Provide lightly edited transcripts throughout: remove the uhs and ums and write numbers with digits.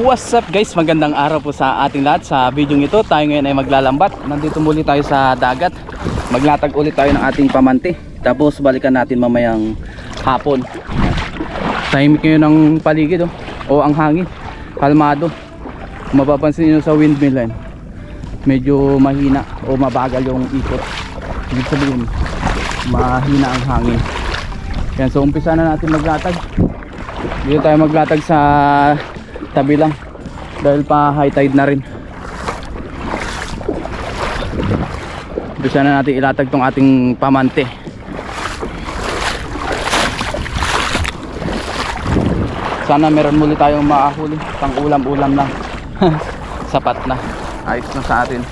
What's up guys, magandang araw po sa ating lahat. Sa video ito tayo ngayon ay maglalambat. Nandito muli tayo sa dagat. Maglatag ulit tayo ng ating pamante. Tapos balikan natin mamayang hapon. Tahimik ngayon ang paligid o ang hangin, kalmado. Mapapansin nyo sa windmill line, medyo mahina o mabagal yung ikot. Ibig sabihin mahina ang hangin. Yan, so umpisa na natin maglatag. Dito tayo maglatag sa tabi lang dahil pa high tide na rin. Umpisa na natin ilatag tong ating pamante. Sana meron muli tayong makahuli pang ulam-ulam lang. Sapat na, ayos na sa atin.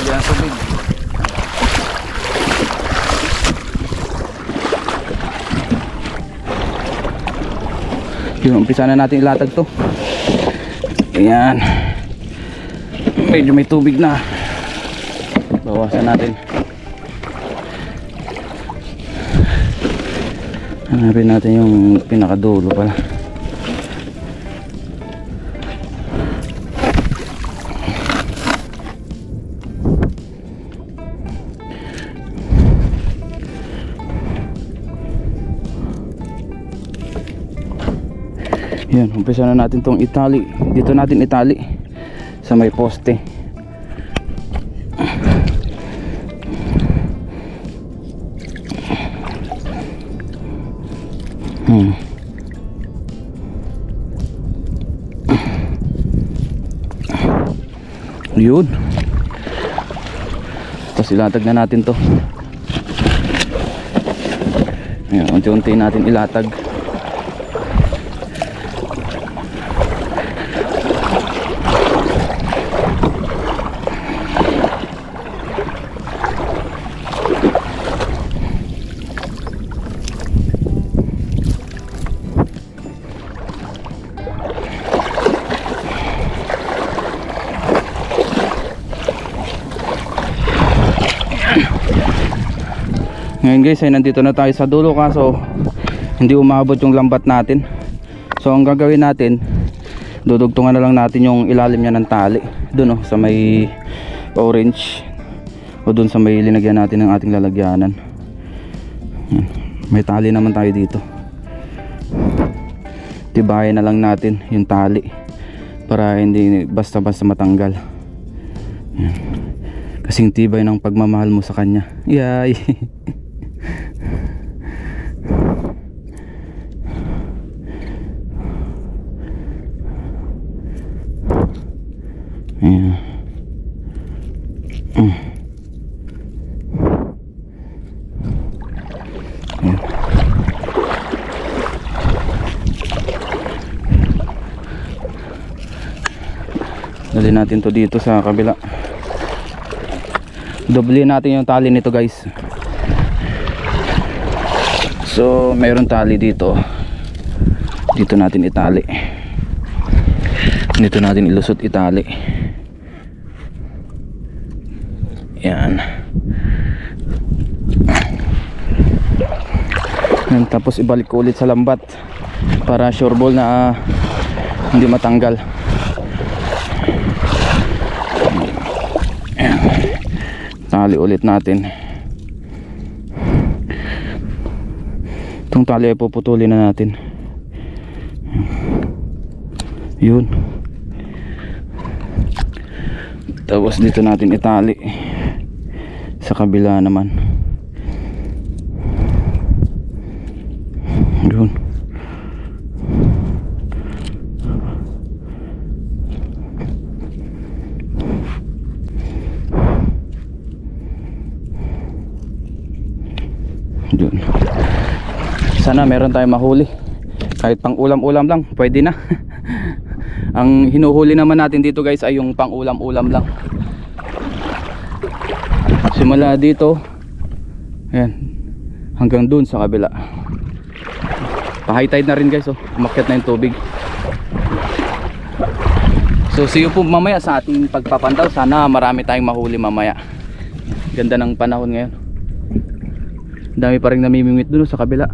Ito ang tubig. Yun, umpisa na natin ilatag to. Ayan, medyo may tubig na. Bawasan natin. Hanapin natin yung pinakadulo pala. Yan, umpisa na natin tong itali. Dito natin itali sa may poste. Yun. Tapos ilatag na natin to. Ayan, unti-unti natin ilatag. Ngayon guys ay nandito na tayo sa dulo, kaso hindi umabot yung lambat natin. So ang gagawin natin, dudugtungan na lang natin yung ilalim niya ng tali dun sa may orange o dun sa may linagyan natin ng ating lalagyanan. May tali naman tayo dito. Tibayan na lang natin yung tali para hindi basta-basta matanggal. Kasing tibay ng pagmamahal mo sa kanya. Yay. Ayan. Ayan. Dali natin to dito sa kabila. Doble natin yung tali nito guys. So mayroon tali dito. Dito natin itali. Dito natin ilusot itali. Yan. And tapos ibalik ko ulit sa lambat para sure ball na hindi matanggal. Yan. Tali ulit natin. Itong tali ay puputulin na natin. Yun. Tapos dito natin itali sa kabila naman. Yun. Yun. Sana meron tayong mahuli. Kahit pang ulam-ulam lang, pwede na. Ang hinuhuli naman natin dito guys ay yung pang ulam-ulam lang. Simula dito, ayan, hanggang dun sa kabila. Pa-high tide na rin guys, umakyat na yung tubig. So see you po mamaya sa ating pagpapandaw. Sana marami tayong mahuli mamaya. Ganda ng panahon ngayon. Dami pa rin namimingwit dun sa kabila.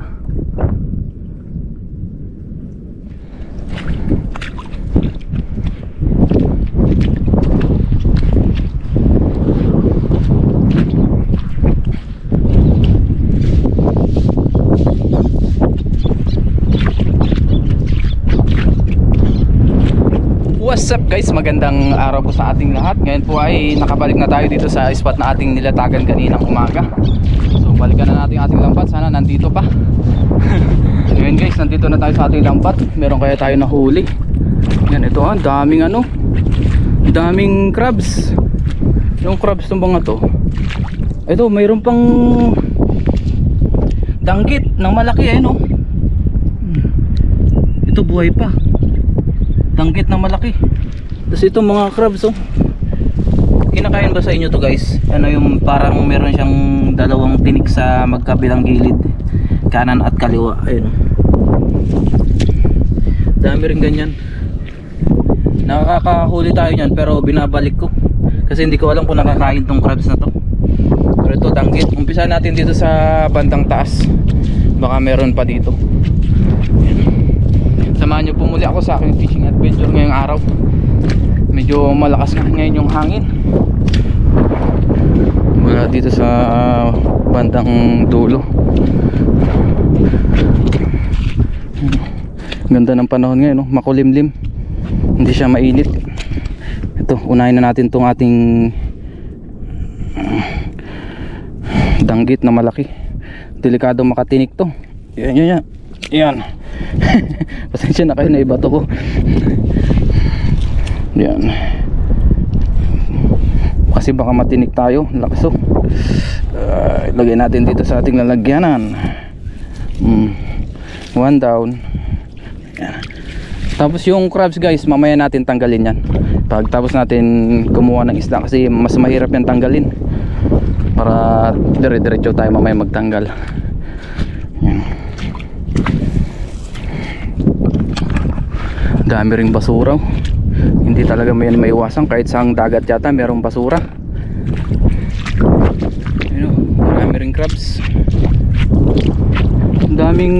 What's up guys, magandang araw po sa ating lahat. Ngayon po ay nakabalik na tayo dito sa spot na ating nilatagan kaninang umaga. So balikan na natin ating lambat, sana nandito pa. Ngayon guys, nandito na tayo sa ating lambat. Meron kaya tayo nahuli. Yan, ito daming daming crabs. Yung crabs ng mga to, ito mayroon pang danggit ng malaki no. Ito buhay pa, danggit na malaki. Tapos itong mga crabs kinakain ba sa inyo to guys? Ano yung parang meron siyang dalawang tinik sa magkabilang gilid, kanan at kaliwa. Ayun, dami rin ganyan. Nakakahuli tayo nyan pero binabalik ko kasi hindi ko alam kung nakakain tong crabs na to. Pero ito danggit. Umpisa natin dito sa bandang taas, baka meron pa dito. Samahan nyo po muli ako sa aking fishing adventure ngayong araw. Medyo malakas na ngayon yung hangin mula dito sa bandang dulo. Ganda ng panahon ngayon, makulimlim, hindi siya mainit. Ito, unahin na natin tong ating danggit na malaki. Delikado makatinik to. Yan. Pasensya na kayo, na iba to ko. Yan, kasi baka matinik tayo. Lakas ilagay natin dito sa ating lalagyanan. One down. Yan. Tapos yung crabs guys, mamaya natin tanggalin yan pag tapos natin kumuha ng isda, kasi mas mahirap yan tanggalin, para dire-diretso tayo mamaya magtanggal. Yan. Dami ring basura. Hindi talaga may maiwasan, kahit sa dagat yata merong basura. Marami ring crabs. Daming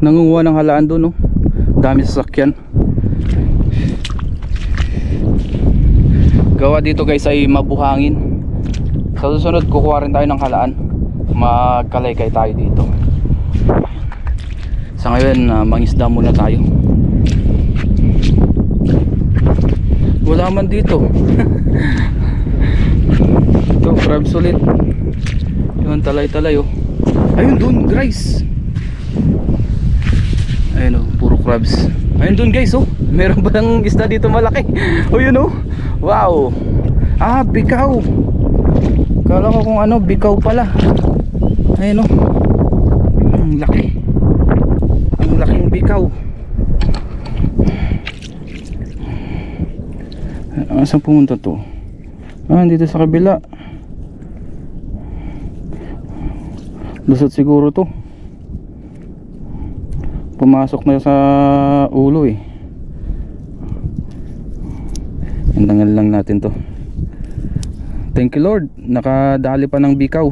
nangunguha ng halaan doon dami sasakyan. Gawa dito guys ay mabuhangin. Sa susunod kukuha rin tayo ng halaan, magkalaykay tayo dito. Sa ngayon mangisda muna tayo. Wala man dito. Ito crabs ulit. Yun, talay-talay ayun dun guys. Ayun puro crabs. Ayun dun guys meron ba ng isda dito malaki? Yun wow. Bikaw. Kala ko kung ano, bikaw pala. Ayun ang laki. Ang laking bikaw. Saan pumunta to? Dito sa kabila. Lusot siguro to. Pumasok na sa ulo Tanggal lang natin to. Thank you Lord, nakadali pa ng bikaw.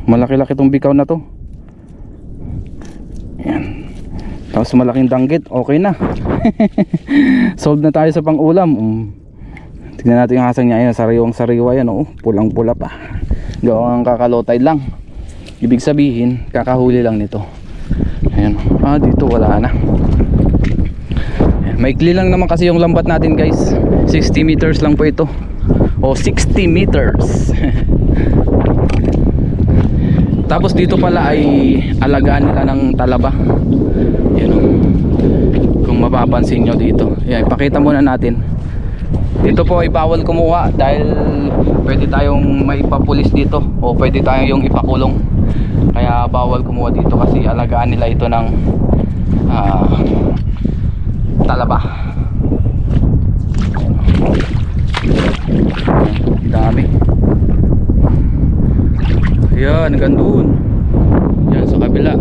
Malaki-laki tong bikaw na to. Yan. Tapos malaking danggit, okay na. Solve na tayo sa pang-ulam. Tingnan natin yung hasang niya. Ayan, sariwang-sariwa yan pulang-pula pa. Gawang kakalotay lang. Ibig sabihin kakahuli lang nito. Ayan. Dito wala na. Maikli lang naman kasi yung lambat natin guys. 60 meters lang po ito. 60 meters. Tapos dito pala ay alagaan nila ng talaba. Yan kung mapapansin nyo dito. Yan, ipakita muna natin. Dito po ay bawal kumuha dahil pwede tayong maipapulis dito o pwede tayong ipakulong. Kaya bawal kumuha dito kasi alagaan nila ito ng talaba. Dami. Ayan, hanggang doon. Yan sa kabila.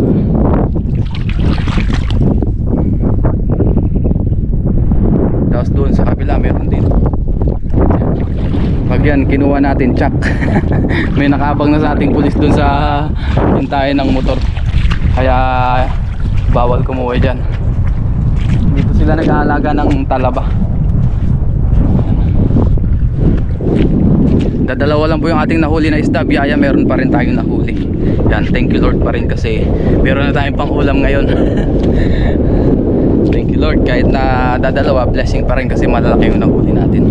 Tapos doon sa kabila meron din. Pag yan kinuha natin, check. May nakabang na sa ating pulis doon sa hintayan ng motor. Kaya bawal kumuha dyan. Dito sila nag-aalaga ng talaba. Dadalawa lang po yung ating nahuli na isda. Biyaya meron pa rin tayong nahuli. Yan, thank you Lord pa rin kasi meron na tayong pang ulam ngayon. Thank you Lord, kahit na dadalawa, blessing pa rin kasi malalaki yung nahuli natin.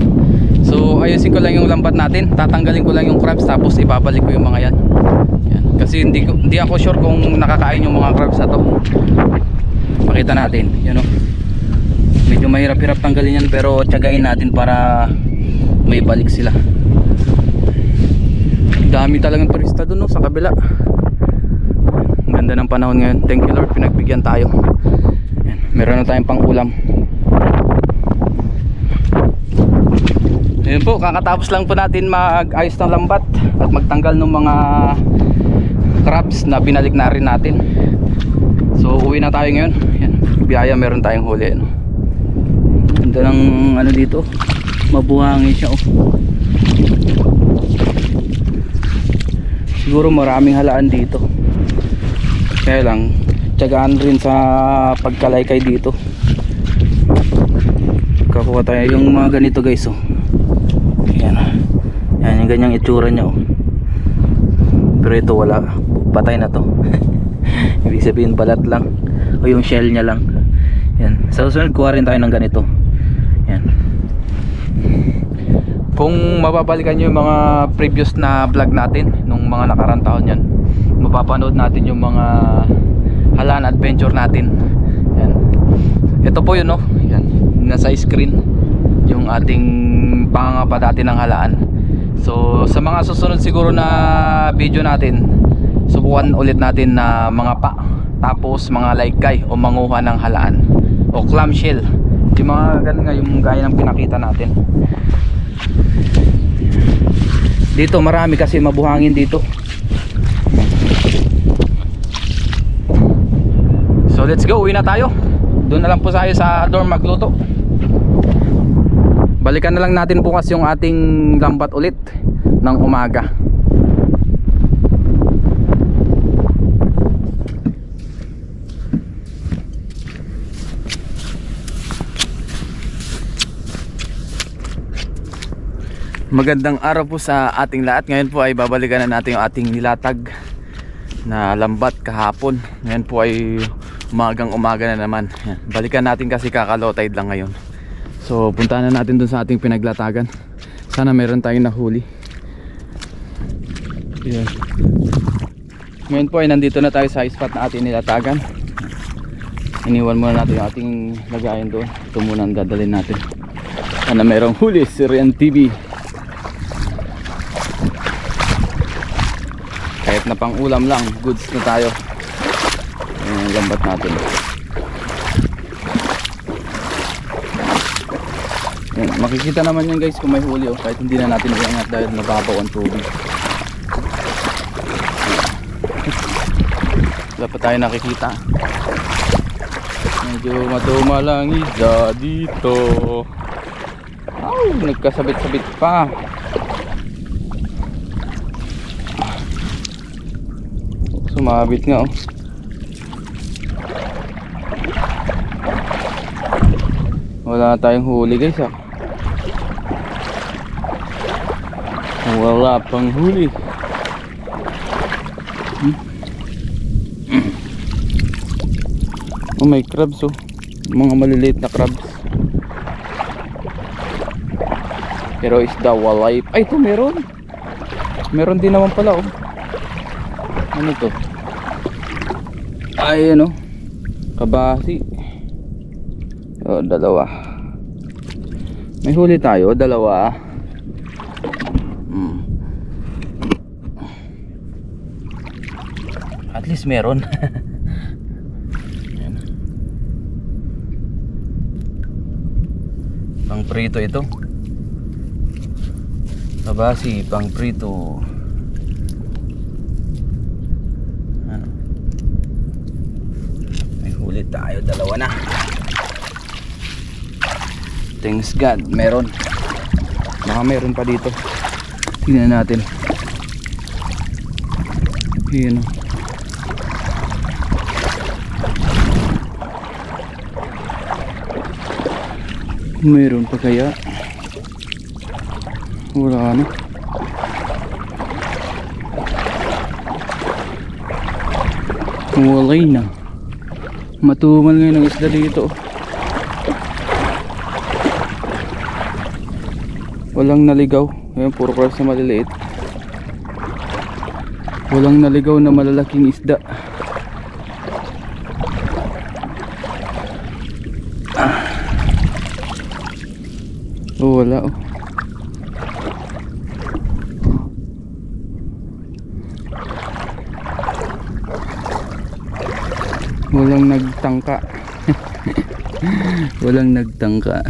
So ayusin ko lang yung lambat natin, tatanggalin ko lang yung crabs, tapos ibabalik ko yung mga yan. Yan. Kasi hindi ako sure kung nakakain yung mga crabs na to. Makita natin, yun o. Medyo mahirap-hirap tanggalin yan, pero tiyagain natin para may balik sila. Dami talagang turista dun no, sa kabila. Ang ganda ng panahon ngayon. Thank you Lord, pinagbigyan tayo. Yan. Meron na tayong pang ulam. Ayun po, kakatapos lang po natin mag-ayos ng lambat at magtanggal ng mga crabs na binalik na rin natin. So uwi na tayo ngayon. Yan. Biyaya, meron tayong huli. Ano. Ganda ng ano dito, mabuhangin siya oh. Siguro maraming halaan dito, kaya lang tiyagaan rin sa pagkalaykay dito. Kakuha tayo yung mga ganito guys oh. Yan, yan yung ganyang itsura nya oh. Pero ito wala, patay na to. Ibig sabihin balat lang o yung shell nya lang. Yan, sa susunod kuha rin tayo ng ganito. Yan. Kung mababalikan nyo yung mga previous na vlog natin nung mga nakarang taon yan, mapapanood natin yung mga halaan adventure natin. Yan. Ito po yun no. Yan. Nasa screen yung ating pangangapa dati ng halaan. So sa mga susunod siguro na video natin, subukan ulit natin na mga pa, tapos mga laikay o manguha ng halaan o clamshell. Yung mga ganun nga, yung gaya ng pinakita natin. Dito marami kasi mabuhangin dito. So let's go, uwi na tayo. Doon na lang po tayo sa dorm magluto. Balikan na lang natin bukas yung ating lambat ulit ng umaga. Magandang araw po sa ating lahat. Ngayon po ay babalikan na natin yung ating nilatag na lambat kahapon. Ngayon po ay umaga na naman. Yan. Balikan natin kasi kakalow tide lang ngayon. So punta na natin dun sa ating pinaglatagan. Sana meron tayong nahuli. Yan. Ngayon po ay nandito na tayo sa spot na ating nilatagan. Iniwan muna natin yung ating lagayan doon. Ito muna ang dadalhin natin. Sana merong huli si Rian TV. Kahit na pang ulam lang, goods na tayo. Ayan ang lambat natin. Ayan, makikita naman yan guys kung may huli oh, kahit hindi na natin iangat dahil mababaw ang tubig. Wala pa tayo nakikita. Medyo matuma lang isda dito. Nagkasabit-sabit pa. Sumabit nga oh. Wala tayong huli guys ah. Wala pang huli. Oh, may crabs oh. Mga maliliit na crabs. Pero isda walay. Ay ito meron. Meron din naman pala oh. Ano to? Ay ano, kabasi. O dalawa. May huli tayo, dalawa. At least meron. Pang prito ito. Kabasi, pang prito. Ulit tayo, dalawa na. Thanks God, meron. Baka meron pa dito. Tingnan natin. Yun. Meron pa kaya? Wala na. Walay na. Matumal ngayon ang isda dito. Walang naligaw. Ayan, puro cross na maliliit. Walang naligaw na malalaking isda. Oh, wala oh. Walang nagtangka. Walang nagtangka.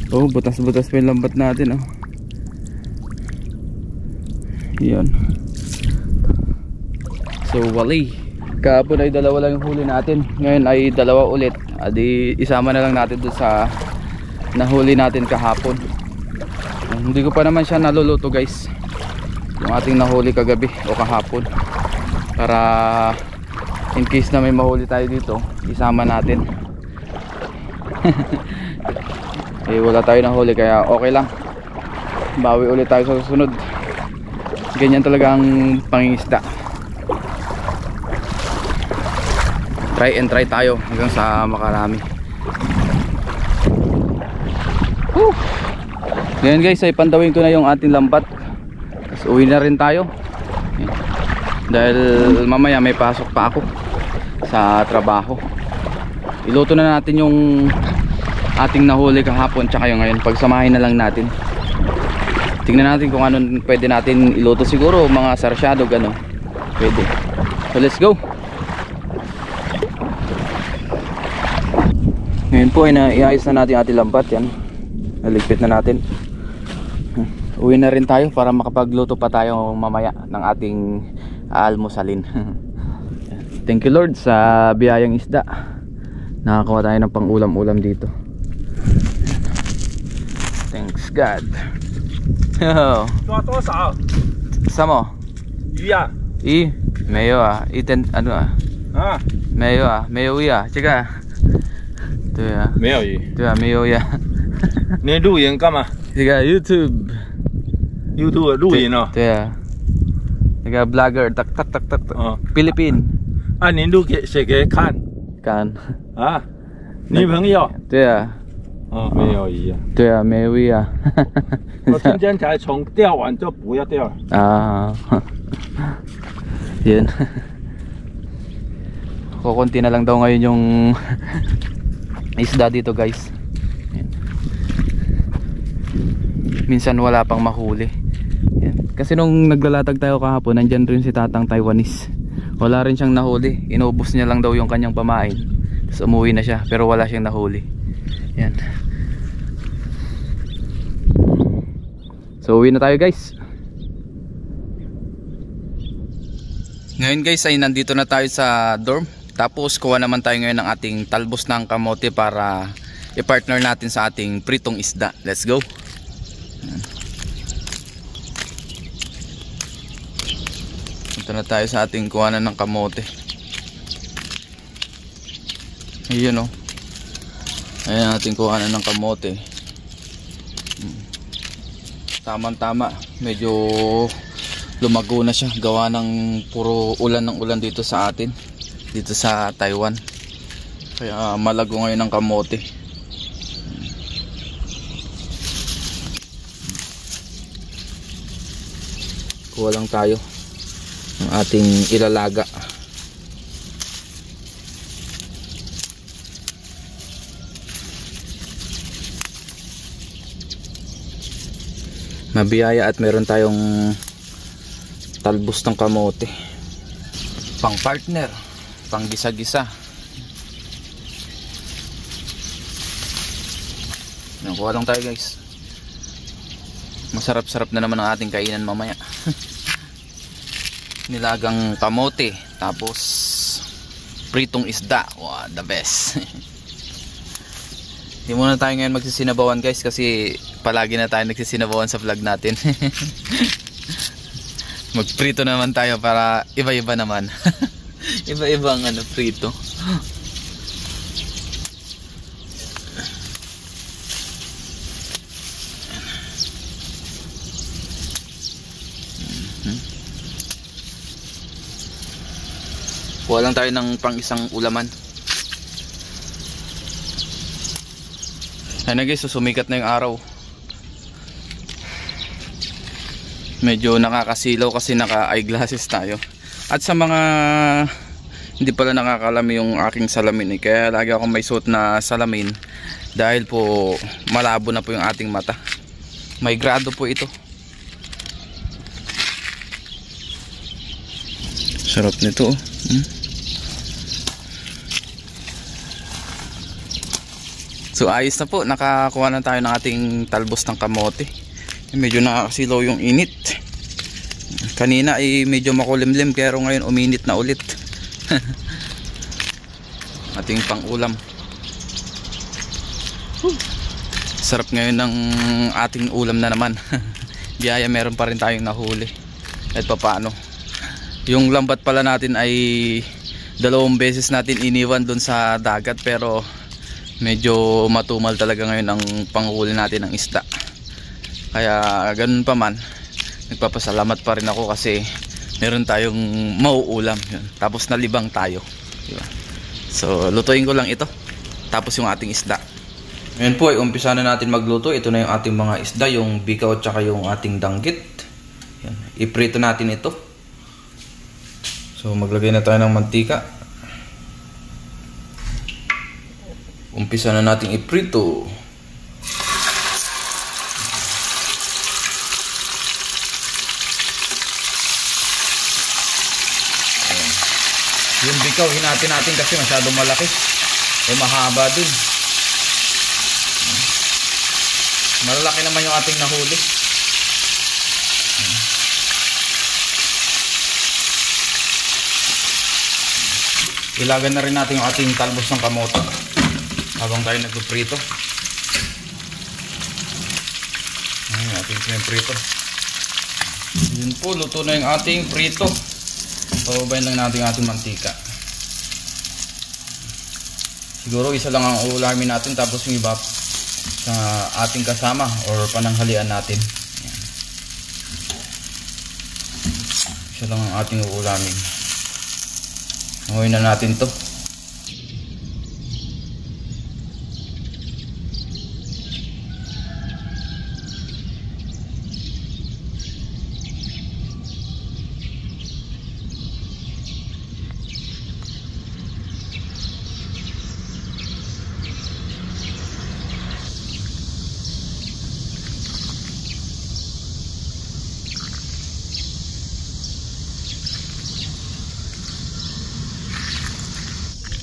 Oh, butas-butas pa yung lambat natin oh. Yan. So wali. Kahapon ay dalawa lang yung huli natin. Ngayon ay dalawa ulit. Adi isama na lang natin doon sa nahuli natin kahapon. Hindi ko pa naman siya naluluto guys, yung ating nahuli kagabi o kahapon, para in case na may mahuli tayo dito isama natin. Eh wala tayo nahuli kaya okay lang, bawi ulit tayo sa susunod. Ganyan talaga ang pangingisda. Try and try tayo hanggang sa makarami. Ngayon guys ay pandawin ko na yung ating lambat. Tapos uwi na rin tayo. Dahil mamaya may pasok pa ako sa trabaho. Iluto na natin yung ating nahuli kahapon tsaka yung ngayon. Pagsamahin na lang natin. Tingnan natin kung anong pwede natin iluto. Siguro mga sarsyado gano'n. Pwede. So let's go. Ngayon po ay naiayos na natin ating lambat. Yan, naligpit na natin. Uwi na rin tayo para makapagluto pa tayo mamaya ng ating almusalin. Thank you Lord sa biyayang isda. Nakakuha tayo ng pang-ulam-ulam dito. Thanks God. Sa mo? Iya. Mayo iten ano Mayo mayo ya. Chika. 对啊，没有鱼。对啊，没有呀。你录影干嘛 这个 YouTube 录影哦。对啊，那个 vlogger tak tak tak tak Philippine 啊，你录给谁给看？看啊，女朋友？对啊，哦，没有鱼啊。对啊，没有呀。我今天才从钓完就不要钓了。啊，yan. Kukunti na lang daw ngayon yung isda dito guys. Yan. Minsan wala pang mahuli. Yan. Kasi nung naglalatag tayo kahapon, nandyan rin si Tatang Taiwanese. Wala rin siyang nahuli. Inubos niya lang daw yung kanyang pamain. Tapos umuwi na siya pero wala siyang nahuli. Yan. So uwi na tayo guys. Ngayon guys ay nandito na tayo sa dorm. Tapos kuha naman tayo ngayon ng ating talbos ng kamote para i-partner natin sa ating pritong isda. Let's go. Ito na tayo sa ating kuhanan ng kamote. Ayun o. Ayan ating kuhanan ng kamote. Tamang-tama. Medyo lumago na siya. Gawa ng puro ulan ng ulan dito sa atin. Dito sa Taiwan. Kaya malago ngayon ang kamote. Kuha lang tayo ng ating ilalaga. Mabiyaya at meron tayong talbos ng kamote. Pang partner, pang gisa-gisa. Kuha lang tayo guys. Masarap-sarap na naman ang ating kainan mamaya. Nilagang kamote, tapos pritong isda. Wow, the best. Hindi muna tayo ngayon magsisinabawan guys, kasi palagi na tayo nagsisinabawan sa vlog natin. Magprito naman tayo para iba-iba naman. Iba-iba ang ano, prito. Kuha lang tayo ng pang isang ulaman. Ayun na guys, so sumikat na yung araw. Medyo nakakasilaw kasi naka eyeglasses tayo. At sa mga hindi pala nakakalami yung aking salamin kaya lagi akong may suot na salamin dahil po malabo na po yung ating mata. May grado po ito. Sarap nito. So ayos na po, nakakuha na tayo ng ating talbos ng kamote. Medyo nakakasilaw yung init. Kanina ay medyo makulimlim pero ngayon uminit na ulit. Ating pang-ulam. Sarap ngayon ng ating ulam na naman. Biyaya, meron pa rin tayong nahuli. At papaano. Yung lambat pala natin ay 2 beses natin iniwan dun sa dagat pero medyo matumal talaga ngayon ang panghuli natin ng isda. Kaya ganun pa man, nagpapasalamat pa rin ako kasi meron tayong mauulam. Yun. Tapos nalibang tayo, diba? So lutuin ko lang ito. Tapos yung ating isda. Ngayon po ay umpisa na natin magluto. Ito na yung ating mga isda, yung bikaw at saka yung ating danggit. Yan. Iprito natin ito. So maglagay na tayo ng mantika. Umpisa na natin iprito. Yung bikaw hinati natin kasi masyadong malaki. Mahaba din. Malalaki naman yung ating nahuli. Ilagan na rin natin yung ating talbos ng kamote habang tayo nagpiprito. Ayun, ating piniprito. Yun po, luto na yung ating prito. Pababayin lang natin yung ating mantika. Siguro isa lang ang uulamin natin, tapos yung iba sa ating kasama or pananghalian natin. Ayan. Isa lang ang ating uulamin. Ngayon na natin to.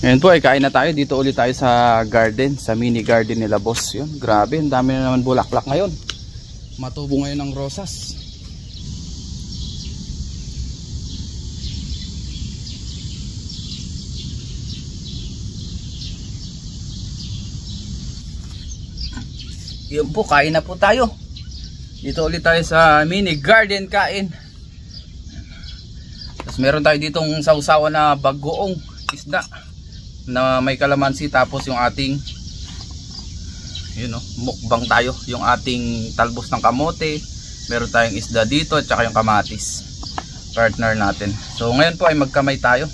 Ngayon po ay kain na tayo. Dito ulit tayo sa garden, sa mini garden nila boss. Yun, grabe, ang dami na naman bulaklak ngayon. Matubo ngayon ng rosas. Yun po, kain na po tayo. Dito ulit tayo sa mini garden kain. Tapos meron tayo ditong sausawa na bagoong isda na may kalamansi, tapos yung ating mukbang tayo, yung ating talbos ng kamote, meron tayong isda dito at saka yung kamatis, partner natin. So ngayon po ay magkamay tayo.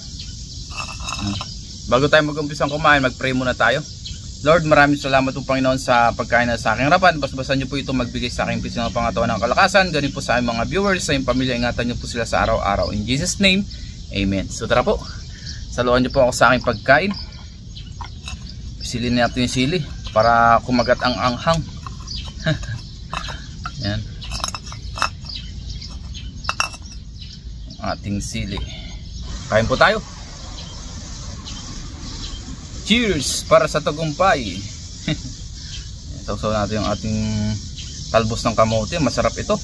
Bago tayo mag-umpisang kumain, mag-pray muna tayo. Lord, maraming salamat po Panginoon sa pagkain na sa aking harapan. Basbasan niyo po ito, magbigay sa aking pisil ng pangatawan ng kalakasan. Ganun po sa aming mga viewers, sa iyong pamilya, ingatan niyo po sila sa araw-araw. In Jesus name, Amen. So tara po, saluhan niyo po ako sa aking pagkain. Pisilin natin yung sili para kumagat ang anghang. Yan. Ating sili. Kain po tayo. Cheers para sa tagumpay. Sausaw natin yung ating talbos ng kamote. Masarap ito.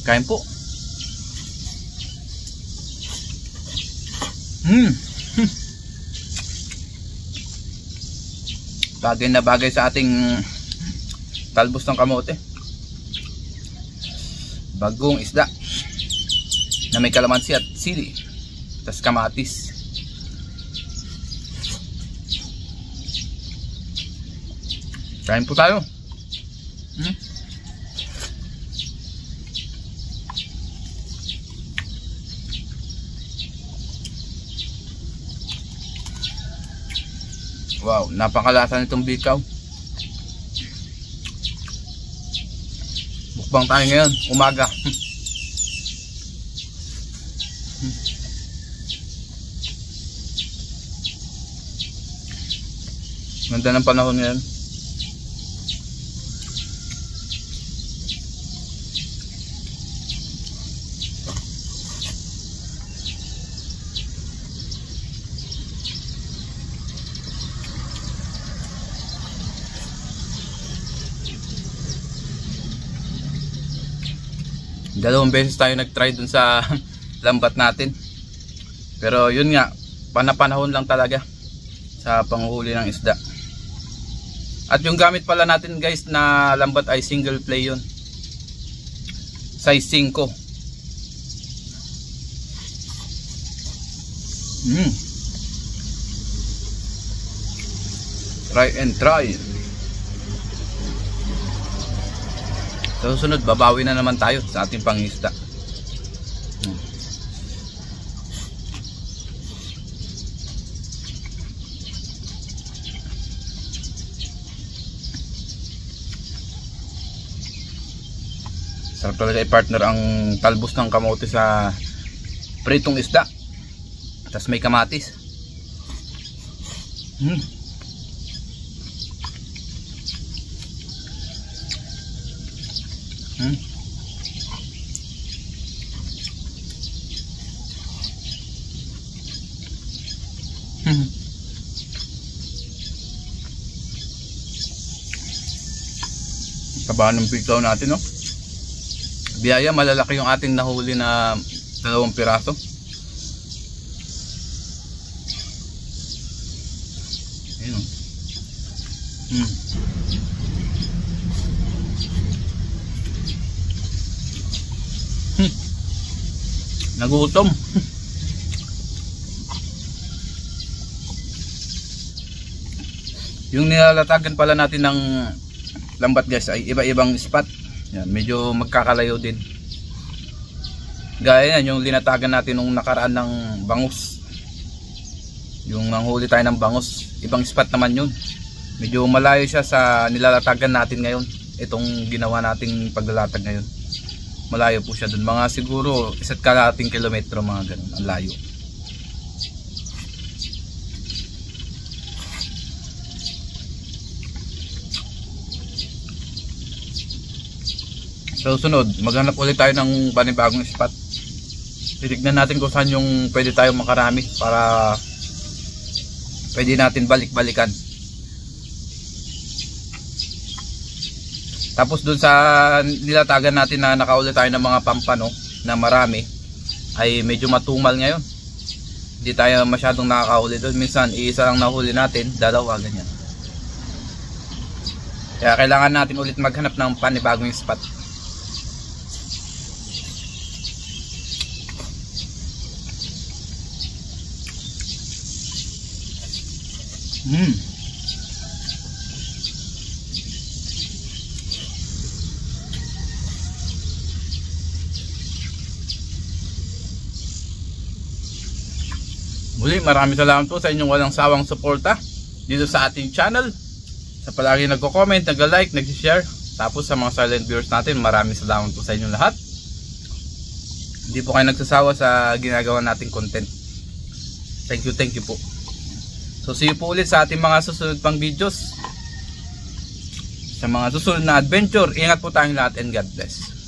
Kain po. Bagay na bagay sa ating talbos ng kamote. Bagong isda na may kalamansi at sili, tas kamatis. Kain po tayo. Wow, napakalasa nitong bikaw. Mukbang Mukbang tayo ngayon, umaga. Ganda ng panahon ngayon. Dalawang beses tayo nag-try dun sa lambat natin. Pero yun nga, panapanahon lang talaga sa panghuli ng isda. At yung gamit pala natin guys na lambat ay single play yun. Size 5. Try and try. Sa susunod, babawi na naman tayo sa ating pangisda. Sarap talaga i-partner ang talbos ng kamote sa pritong isda. Tapos may kamatis. Kabahan ng pitaw natin, no? Biyaya, malalaki yung ating nahuli na 2 piraso. Ayun, nagutom. Yung nilalatagan pala natin ng lambat guys ay iba-ibang spot. Yan, medyo magkakalayo din. Gaya yan, yung linatagan natin nung nakaraan ng bangus. Yung nanghuli tayo ng bangus, ibang spot naman yun. Medyo malayo siya sa nilalatagan natin ngayon. Itong ginawa nating paglalatag ngayon, malayo po siya dun. Mga siguro 1.5 kilometro, mga ganun, ang layo. So sunod, maghanap ulit tayo ng panibagong spot. Titignan natin kung saan yung pwede tayong makarami para pwede natin balik-balikan. Tapos dun sa nilatagan natin na nakauli tayo ng mga pampano na marami, ay medyo matumal ngayon. Hindi tayo masyadong nakakauli doon. Minsan iisa lang nahuli natin, 2, ganyan. Kaya kailangan natin ulit maghanap ng panibagong spot. Muli, maraming salamat po sa inyong walang sawang suporta dito sa ating channel. Sa palagi nagko-comment, nag-like, nag-share. Tapos sa mga silent viewers natin, maraming salamat po sa inyong lahat. Hindi po kayo nagsasawa sa ginagawa nating content. Thank you po. So see you po ulit sa ating mga susunod pang videos. Sa mga susunod na adventure, ingat po tayong lahat and God bless.